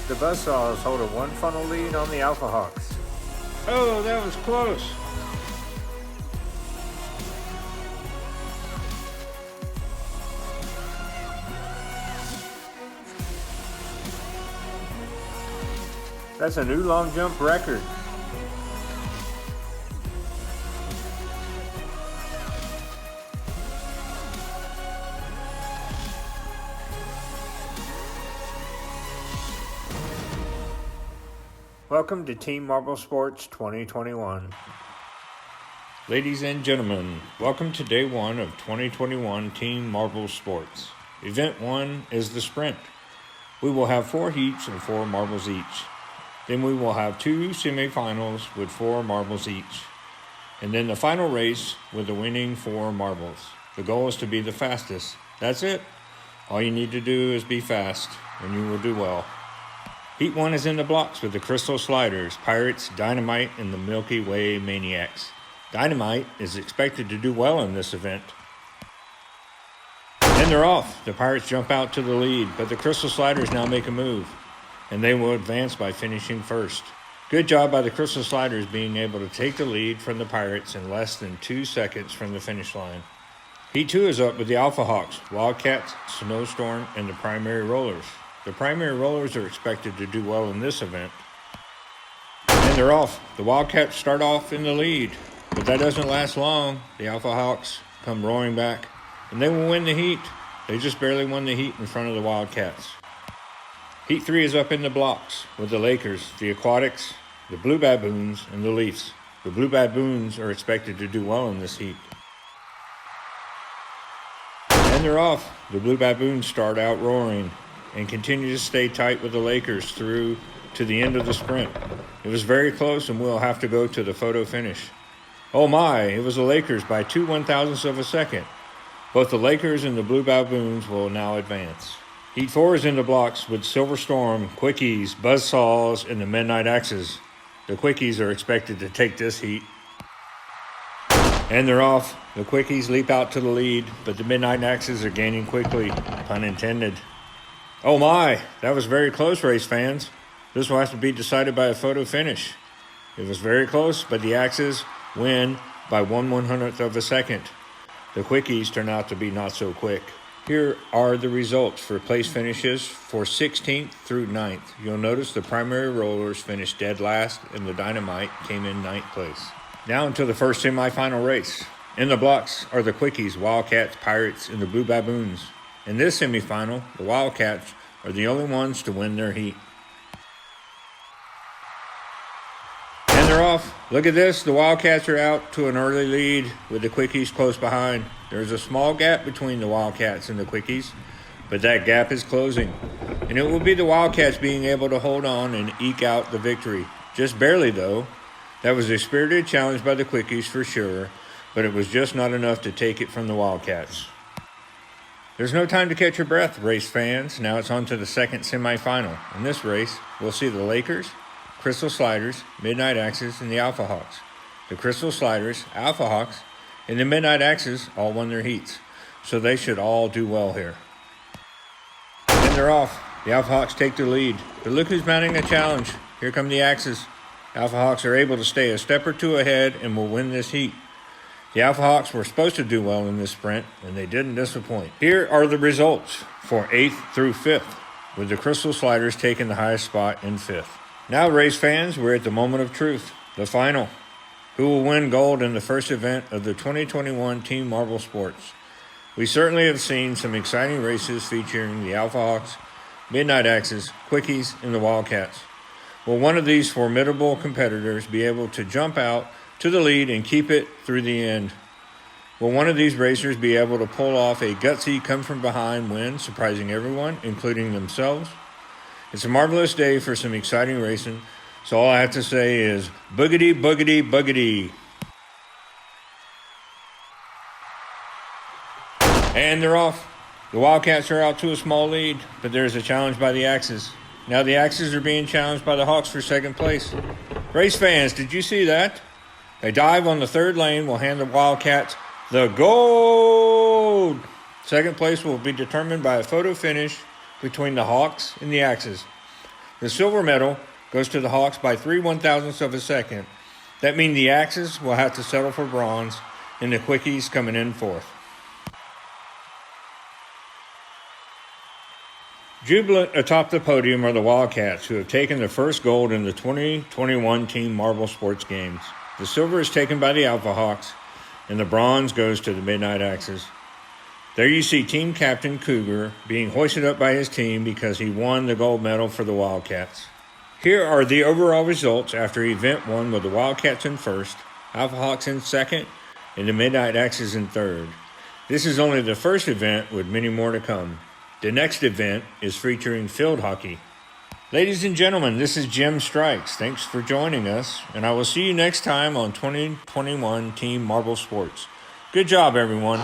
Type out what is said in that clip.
The Buzzsaws hold a one-funnel lead on the Alpha Hawks. Oh, that was close. That's a new long jump record. Welcome to Team Marble Sports 2021. Ladies and gentlemen, welcome to day one of 2021 Team Marble Sports. Event 1 is the sprint. We will have 4 heats and 4 marbles each. Then we will have 2 semifinals with 4 marbles each. And then the final race with the winning 4 marbles. The goal is to be the fastest. That's it. All you need to do is be fast, and you will do well. Heat 1 is in the blocks with the Crystal Sliders, Pirates, Dynamite, and the Milky Way Maniacs. Dynamite is expected to do well in this event. And they're off. The Pirates jump out to the lead, but the Crystal Sliders now make a move, and they will advance by finishing first. Good job by the Crystal Sliders being able to take the lead from the Pirates in less than 2 seconds from the finish line. Heat 2 is up with the Alpha Hawks, Wildcats, Snowstorm, and the Primary Rollers. The Primary Rollers are expected to do well in this event. And they're off. The Wildcats start off in the lead, but that doesn't last long. The Alpha Hawks come roaring back, and they will win the heat. They just barely won the heat in front of the Wildcats. Heat 3 is up in the blocks with the Lakers, the Aquatics, the Blue Baboons, and the Leafs. The Blue Baboons are expected to do well in this heat. And they're off. The Blue Baboons start out roaring and continue to stay tight with the Lakers through to the end of the sprint. It was very close, and we'll have to go to the photo finish. Oh my, it was the Lakers by 2 1/1000ths of a second. Both the Lakers and the Blue Baboons will now advance. Heat 4 is in the blocks with Silver Storm, Quickies, Buzzsaws, and the Midnight Axes. The Quickies are expected to take this heat. And they're off. The Quickies leap out to the lead, but the Midnight Axes are gaining quickly, pun intended. Oh my, that was very close, race fans. This will have to be decided by a photo finish. It was very close, but the Axes win by 1 100th of a second. The Quickies turn out to be not so quick. Here are the results for place finishes for 16th through 9th. You'll notice the Primary Rollers finished dead last, and the Dynamite came in 9th place. Now into the first semifinal race. In the blocks are the Quickies, Wildcats, Pirates, and the Blue Baboons. In this semifinal, the Wildcats are the only ones to win their heat. And they're off. Look at this. The Wildcats are out to an early lead with the Quickies close behind. There's a small gap between the Wildcats and the Quickies, but that gap is closing. And it will be the Wildcats being able to hold on and eke out the victory. Just barely, though. That was a spirited challenge by the Quickies for sure, but it was just not enough to take it from the Wildcats. There's no time to catch your breath, race fans. Now it's on to the second semifinal. In this race, we'll see the Lakers, Crystal Sliders, Midnight Axes, and the Alpha Hawks. The Crystal Sliders, Alpha Hawks, and the Midnight Axes all won their heats, so they should all do well here. And they're off. The Alpha Hawks take the lead, but look who's mounting a challenge. Here come the Axes. Alpha Hawks are able to stay a step or two ahead and will win this heat. The Alpha Hawks were supposed to do well in this sprint, and they didn't disappoint. Here are the results for 8th through 5th, with the Crystal Sliders taking the highest spot in 5th. Now, race fans, we're at the moment of truth, the final. Who will win gold in the first event of the 2021 Team Marble Sports? We certainly have seen some exciting races featuring the Alpha Hawks, Midnight Axes, Quickies, and the Wildcats. Will one of these formidable competitors be able to jump out to the lead and keep it through the end? Will one of these racers be able to pull off a gutsy come-from-behind win, surprising everyone, including themselves? It's a marvelous day for some exciting racing, so all I have to say is boogity, boogity, boogity. And they're off. The Wildcats are out to a small lead, but there's a challenge by the Axes. Now the Axes are being challenged by the Hawks for second place. Race fans, did you see that? A dive on the third lane will hand the Wildcats the gold. Second place will be determined by a photo finish between the Hawks and the Axes. The silver medal goes to the Hawks by 3/1000ths of a second. That means the Axes will have to settle for bronze, and the Quickies coming in fourth. Jubilant atop the podium are the Wildcats, who have taken the first gold in the 2021 Team Marble Sports Games. The silver is taken by the Alpha Hawks, and the bronze goes to the Midnight Axes. There you see Team Captain Cougar being hoisted up by his team because he won the gold medal for the Wildcats. Here are the overall results after Event 1 with the Wildcats in first, Alpha Hawks in second, and the Midnight Axes in third. This is only the first event with many more to come. The next event is featuring field hockey. Ladies and gentlemen, this is Jim Strikes. Thanks for joining us, and I will see you next time on 2021 Team Marble Sports. Good job, everyone.